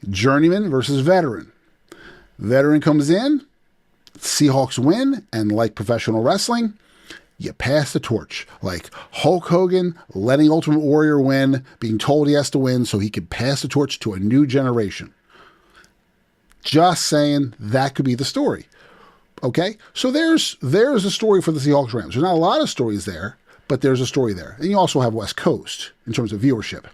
Journeyman versus veteran. Veteran comes in, Seahawks win, and like professional wrestling, you pass the torch. Like Hulk Hogan letting Ultimate Warrior win, being told he has to win so he can pass the torch to a new generation. Just saying, that could be the story. Okay? So there's a story for the Seahawks Rams. There's not a lot of stories there, but there's a story there. And you also have West Coast in terms of viewership.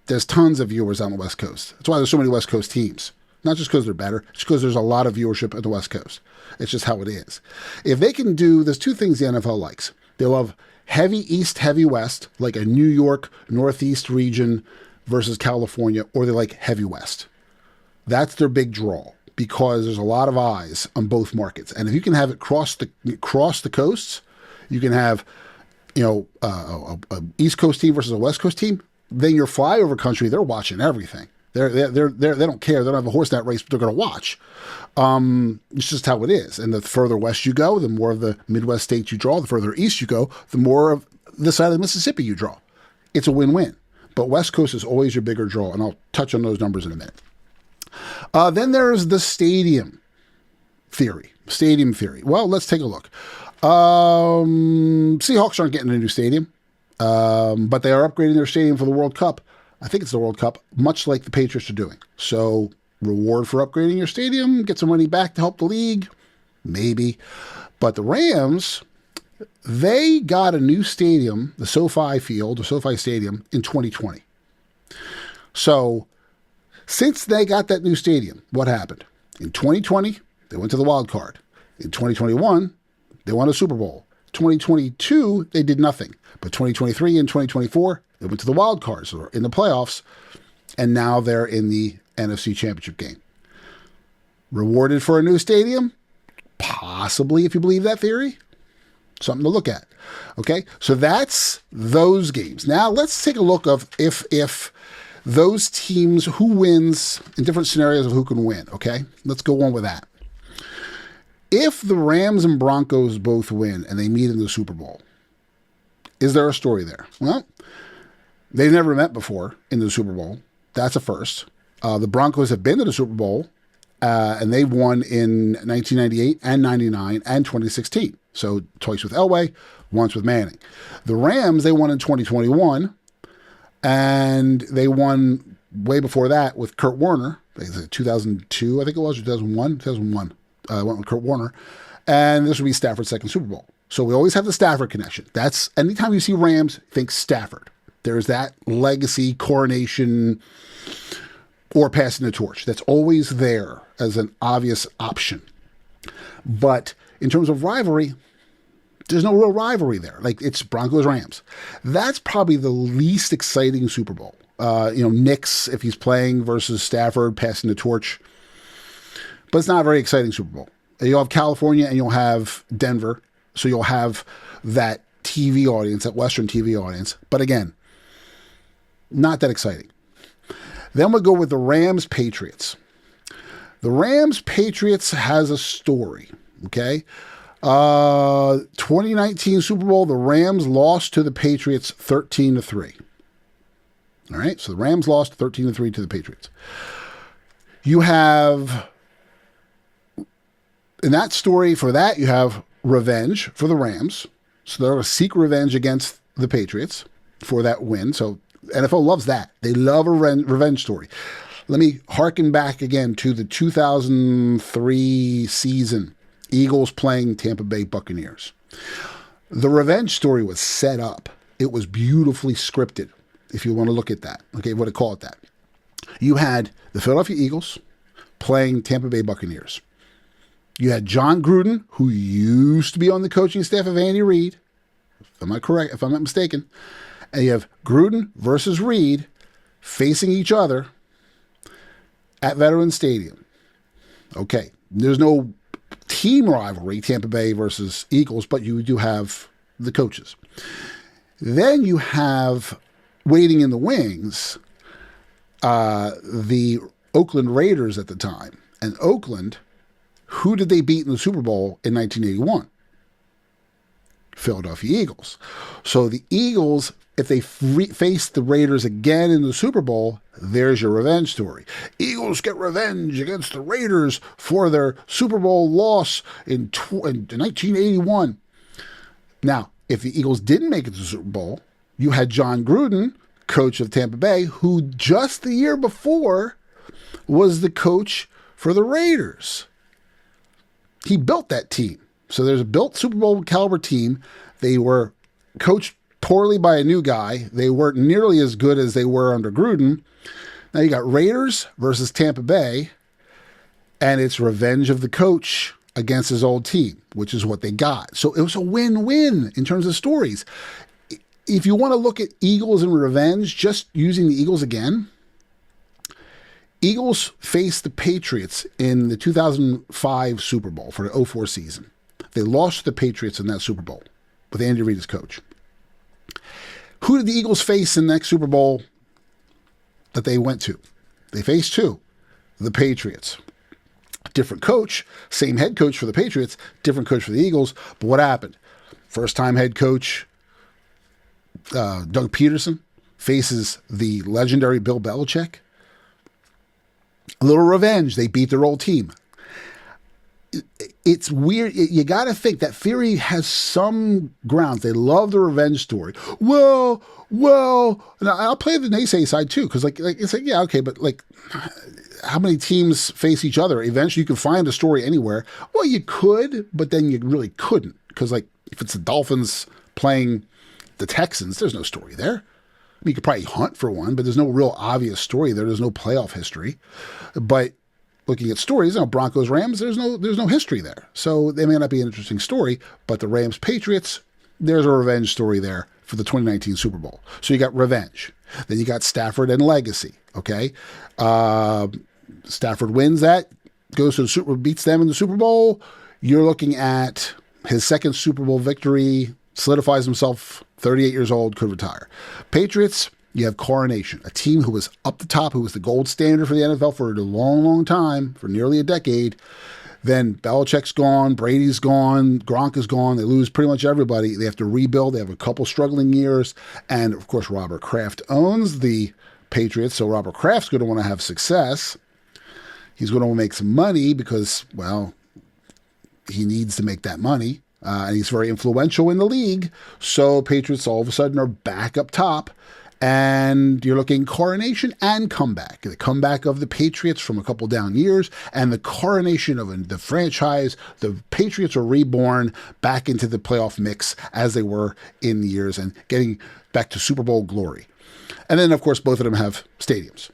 There's tons of viewers on the West Coast. That's why there's so many West Coast teams. Not just because they're better, it's because there's a lot of viewership at the West Coast. It's just how it is. If they can there's two things the NFL likes. They love heavy East, heavy West, like a New York, Northeast region versus California, or they like heavy West. That's their big draw because there's a lot of eyes on both markets. And if you can have it cross the coasts, you can have, a East Coast team versus a West Coast team. Then your flyover country, they're watching everything. They don't care. They don't have a horse in that race, but they're going to watch. It's just how it is. And the further west you go, the more of the Midwest states you draw. The further east you go, the more of the side of the Mississippi you draw. It's a win-win. But West Coast is always your bigger draw, and I'll touch on those numbers in a minute. Then there's the stadium theory. Well, let's take a look. Seahawks aren't getting a new stadium, but they are upgrading their stadium for the World Cup. I think it's the World Cup, much like the Patriots are doing. So, reward for upgrading your stadium, get some money back to help the league, maybe. But the Rams, they got a new stadium, the SoFi Field, or SoFi Stadium, in 2020. So, since they got that new stadium, what happened? In 2020, they went to the wild card. In 2021, they won a Super Bowl. 2022, they did nothing. But 2023 and 2024, they went to the wild cards, or in the playoffs, and now they're in the NFC Championship game. Rewarded for a new stadium? Possibly, if you believe that theory. Something to look at. Okay, so that's those games. Now let's take a look of if those teams, who wins in different scenarios of who can win. Okay, let's go on with that. If the Rams and Broncos both win and they meet in the Super Bowl, is there a story there? Well, they've never met before in the Super Bowl. That's a first. The Broncos have been to the Super Bowl, and they've won in 1998 and 99 and 2016. So twice with Elway, once with Manning. The Rams, they won in 2021, and they won way before that with Kurt Warner. 2002, I think it was, 2001. 2001. Went with Kurt Warner. And this would be Stafford's second Super Bowl. So we always have the Stafford connection. That's, anytime you see Rams, think Stafford. There's that legacy, coronation, or passing the torch. That's always there as an obvious option. But in terms of rivalry, there's no real rivalry there. Like, it's Broncos-Rams. That's probably the least exciting Super Bowl. Knicks, if he's playing, versus Stafford, passing the torch. But it's not a very exciting Super Bowl. You'll have California and you'll have Denver. So you'll have that TV audience, that Western TV audience. But again, not that exciting. Then we'll go with the Rams-Patriots. The Rams-Patriots has a story, okay? 2019 Super Bowl, the Rams lost to the Patriots 13-3. All right, so the Rams lost 13-3 to the Patriots. You have, in that story, for that, you have revenge for the Rams. So they're going to seek revenge against the Patriots for that win. So NFL loves that. They love a revenge story. Let me harken back again to the 2003 season, Eagles playing Tampa Bay Buccaneers. The revenge story was set up. It was beautifully scripted, if you want to look at that. Okay, what do you call it that? You had the Philadelphia Eagles playing Tampa Bay Buccaneers. You had John Gruden, who used to be on the coaching staff of Andy Reid, if I'm not mistaken. And you have Gruden versus Reid facing each other at Veterans Stadium. Okay, there's no team rivalry, Tampa Bay versus Eagles, but you do have the coaches. Then you have, waiting in the wings, the Oakland Raiders at the time. And Oakland, who did they beat in the Super Bowl in 1981? Philadelphia Eagles. So the Eagles, if they face the Raiders again in the Super Bowl, there's your revenge story. Eagles get revenge against the Raiders for their Super Bowl loss in 1981. Now, if the Eagles didn't make it to the Super Bowl, you had John Gruden, coach of Tampa Bay, who just the year before was the coach for the Raiders. He built that team. So there's a built Super Bowl caliber team. They were coached poorly by a new guy. They weren't nearly as good as they were under Gruden. Now you got Raiders versus Tampa Bay, and it's revenge of the coach against his old team, which is what they got. So it was a win-win in terms of stories. If you want to look at Eagles and revenge, just using the Eagles again, Eagles faced the Patriots in the 2005 Super Bowl for the 2004 season. They lost to the Patriots in that Super Bowl with Andy Reid as coach. Who did the Eagles face in the next Super Bowl that they went to? They faced who? The Patriots. Different coach, same head coach for the Patriots, different coach for the Eagles. But what happened? First-time head coach Doug Peterson faces the legendary Bill Belichick. A little revenge. They beat their old team. It's weird. You got to think that theory has some grounds. They love the revenge story. Well, now I'll play the naysay side too, because like it's like, yeah, okay, but like, how many teams face each other? Eventually, you can find a story anywhere. Well, you could, but then you really couldn't, because like if it's the Dolphins playing the Texans, there's no story there. I mean, you could probably hunt for one, but there's no real obvious story there. There's no playoff history. But looking at stories, Broncos, Rams, there's no history there. So they may not be an interesting story, but the Rams, Patriots, there's a revenge story there for the 2019 Super Bowl. So you got revenge. Then you got Stafford and legacy, okay? Stafford wins that, goes to the Super, beats them in the Super Bowl. You're looking at his second Super Bowl victory, solidifies himself, 38 years old, could retire. Patriots, you have coronation, a team who was up the top, who was the gold standard for the NFL for a long, long time, for nearly a decade. Then Belichick's gone, Brady's gone, Gronk is gone. They lose pretty much everybody. They have to rebuild. They have a couple struggling years. And, of course, Robert Kraft owns the Patriots, so Robert Kraft's going to want to have success. He's going to make some money because, well, he needs to make that money. And he's very influential in the league. So Patriots all of a sudden are back up top. And you're looking coronation and comeback. The comeback of the Patriots from a couple down years and the coronation of the franchise. The Patriots are reborn back into the playoff mix as they were in the years and getting back to Super Bowl glory. And then, of course, both of them have stadiums.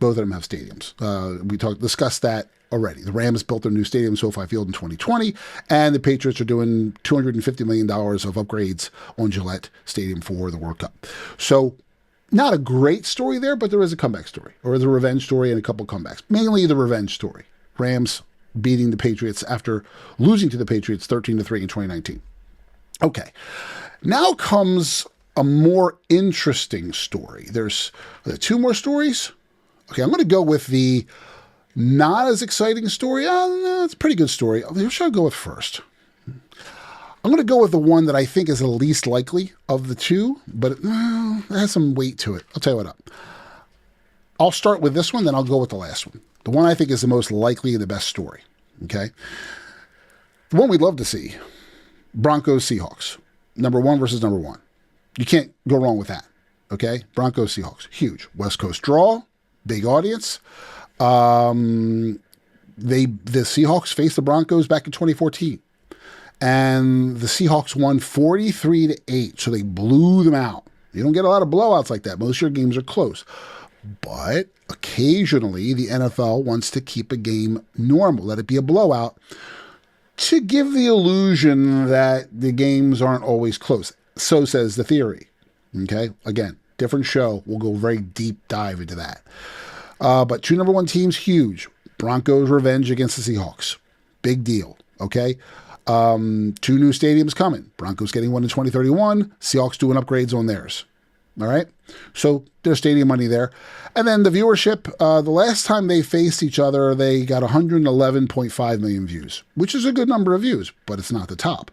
We discussed that already. The Rams built their new stadium, SoFi Field, in 2020, and the Patriots are doing $250 million of upgrades on Gillette Stadium for the World Cup. So, not a great story there, but there is a comeback story, or the revenge story and a couple comebacks. Mainly the revenge story. Rams beating the Patriots after losing to the Patriots 13-3 in 2019. Okay, now comes a more interesting story. There's two more stories. Okay, I'm going to go with the not as exciting story. No, it's a pretty good story. Who should I go with first? I'm going to go with the one that I think is the least likely of the two, but it has some weight to it. I'll tell you what. I'll start with this one, then I'll go with the last one. The one I think is the most likely and the best story. Okay? The one we'd love to see. Broncos, Seahawks. Number one versus number one. You can't go wrong with that. Okay? Broncos, Seahawks. Huge. West Coast draw. Big audience. The Seahawks faced the Broncos back in 2014. And the Seahawks won 43-8, so they blew them out. You don't get a lot of blowouts like that. Most of your games are close. But occasionally, the NFL wants to keep a game normal, let it be a blowout, to give the illusion that the games aren't always close. So says the theory. Okay? Again, different show. We'll go very deep dive into that. But two number one teams, huge. Broncos revenge against the Seahawks. Big deal. Okay? Two new stadiums coming. Broncos getting one in 2031. Seahawks doing upgrades on theirs. All right? So there's stadium money there. And then the viewership, the last time they faced each other, they got 111.5 million views, which is a good number of views, but it's not the top.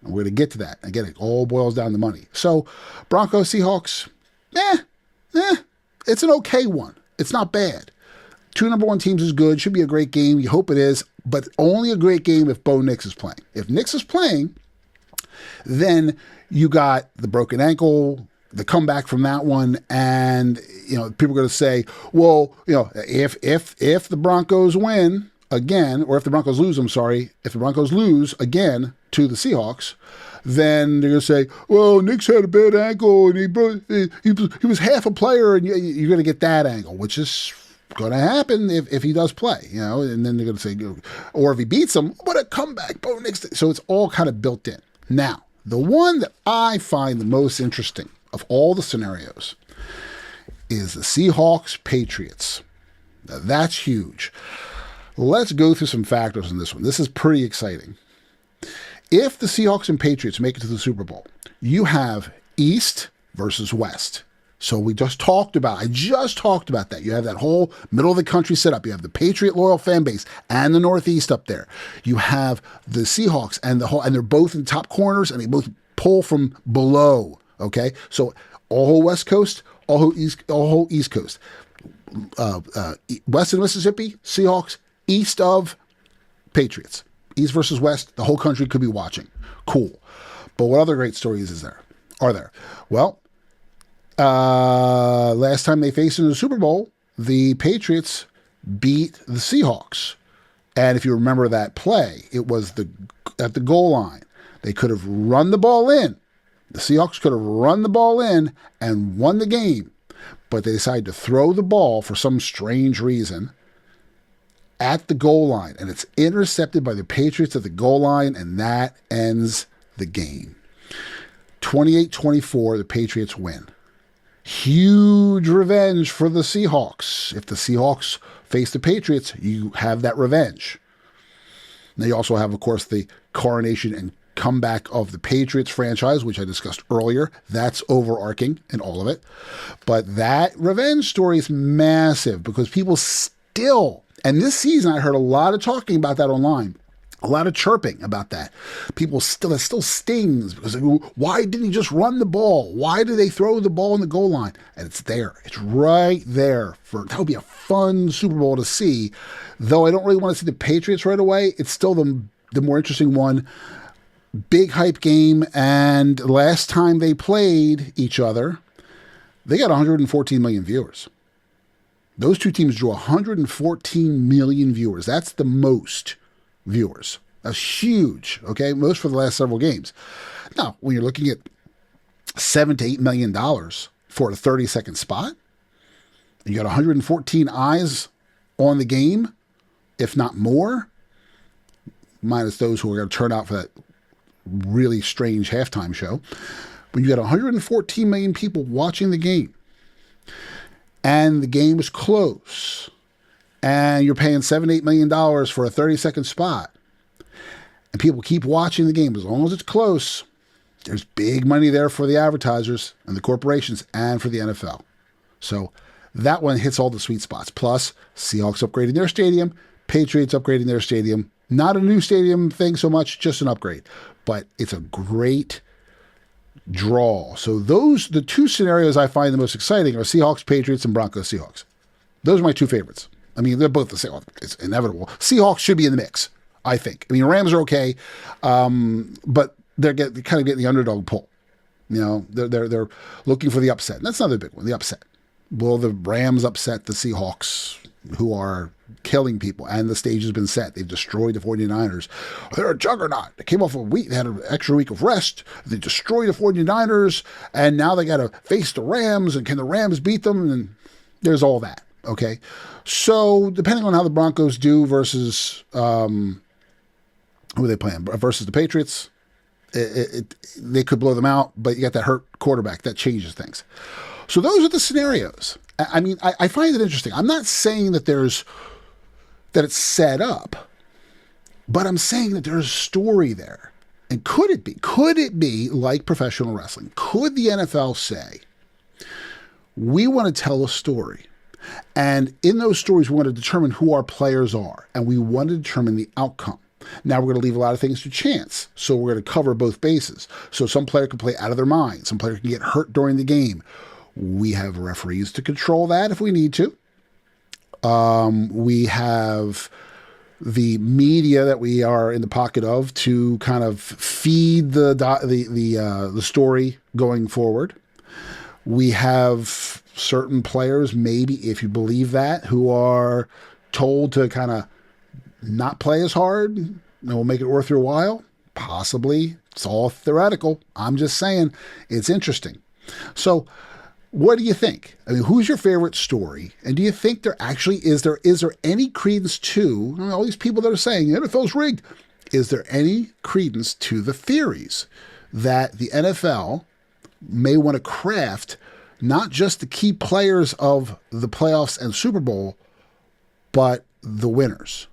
And we're going to get to that. Again, it all boils down to money. So Broncos, Seahawks, it's an okay one. It's not bad. Two number one teams is good. Should be a great game. You hope it is. But only a great game if Bo Nix is playing. If Nix is playing, then you got the broken ankle, the comeback from that one, and people are going to say, well, if the Broncos win again, or if the Broncos lose, if the Broncos lose again to the Seahawks, then they're going to say, well, Nix had a bad ankle and he was half a player, and you're going to get that angle, which is going to happen if he does play, and then they're going to say, or if he beats them, what a comeback, Bo Nix. So it's all kind of built in. Now, the one that I find the most interesting of all the scenarios is the Seahawks Patriots. Now, that's huge. Let's go through some factors in this one. This is pretty exciting. If the Seahawks and Patriots make it to the Super Bowl, you have East versus West. So I just talked about that. You have that whole middle of the country setup. You have the Patriot loyal fan base and the Northeast up there. You have the Seahawks and they're both in top corners and they both pull from below. Okay, so all whole West Coast, all whole East Coast, West of Mississippi, Seahawks, east of Patriots, East versus West. The whole country could be watching. Cool, but what other great stories are there? Well. Last time they faced in the Super Bowl, the Patriots beat the Seahawks. And if you remember that play, it was at the goal line. They could have run the ball in. The Seahawks could have run the ball in and won the game. But they decided to throw the ball for some strange reason at the goal line. And it's intercepted by the Patriots at the goal line, and that ends the game. 28-24, the Patriots win. Huge revenge for the Seahawks. If the Seahawks face the Patriots, you have that revenge. Now you also have, of course, the coronation and comeback of the Patriots franchise, which I discussed earlier. That's overarching in all of it. But that revenge story is massive because people still, and this season I heard a lot of talking about that online. A lot of chirping about that. That still stings because why didn't he just run the ball? Why did they throw the ball in the goal line? And it's there. It's right there. That would be a fun Super Bowl to see. Though I don't really want to see the Patriots right away. It's still the more interesting one. Big hype game. And last time they played each other, they got 114 million viewers. Those two teams drew 114 million viewers. That's the most viewers. That's huge, okay? Most for the last several games. Now, when you're looking at $7 to $8 million for a 30-second spot, you got 114 eyes on the game, if not more, minus those who are going to turn out for that really strange halftime show. But you got 114 million people watching the game, and the game is close. And you're paying $7, $8 million for a 30-second spot. And people keep watching the game. As long as it's close, there's big money there for the advertisers and the corporations and for the NFL. So that one hits all the sweet spots. Plus, Seahawks upgrading their stadium, Patriots upgrading their stadium. Not a new stadium thing so much, just an upgrade. But it's a great draw. So the two scenarios I find the most exciting are Seahawks, Patriots, and Broncos, Seahawks. Those are my two favorites. I mean, they're both the same. It's inevitable. Seahawks should be in the mix, I think. I mean, Rams are okay, but they're kind of getting the underdog pull. You know, they're looking for the upset. And that's another big one, the upset. Will the Rams upset the Seahawks, who are killing people? And the stage has been set. They've destroyed the 49ers. They're a juggernaut. They came off a week. They had an extra week of rest. They destroyed the 49ers, and now they got to face the Rams. And can the Rams beat them? And there's all that. Okay, so depending on how the Broncos do versus who are they playing versus the Patriots, they could blow them out. But you got that hurt quarterback that changes things. So those are the scenarios. I mean, I find it interesting. I'm not saying that it's set up, but I'm saying that there's a story there. And could it be like professional wrestling? Could the NFL say, we want to tell a story? And in those stories, we want to determine who our players are, and we want to determine the outcome. Now, we're going to leave a lot of things to chance, so we're going to cover both bases. So some player can play out of their mind. Some player can get hurt during the game. We have referees to control that if we need to. We have the media that we are in the pocket of to kind of feed the story going forward. We have certain players, maybe if you believe that, who are told to kind of not play as hard and will make it worth your while. Possibly. It's all theoretical. I'm just saying it's interesting. So what do you think? I mean, who's your favorite story? And do you think there actually is there any credence to all these people that are saying the NFL's rigged? Is there any credence to the theories that the NFL may want to craft not just the key players of the playoffs and Super Bowl, But the winners,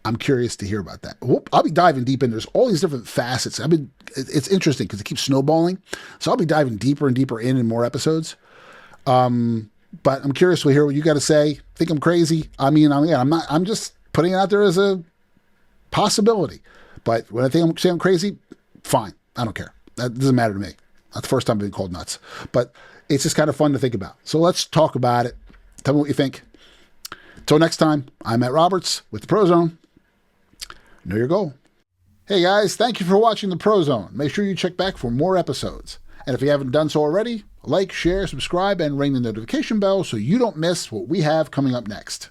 I'm curious to hear about that. I'll be diving deep in. There's all these different facets. It's interesting because it keeps snowballing. So I'll be diving deeper and deeper in more episodes. But I'm curious to hear what you got to say. Think I'm crazy? I mean, I'm just putting it out there as a possibility. But when I think I'm crazy, fine. I don't care. That doesn't matter to me. Not the first time I've been called nuts. But it's just kind of fun to think about. So let's talk about it. Tell me what you think. Until next time, I'm Matt Roberts with the ProZone. Know your goal. Hey guys, thank you for watching the ProZone. Make sure you check back for more episodes. And if you haven't done so already, like, share, subscribe, and ring the notification bell so you don't miss what we have coming up next.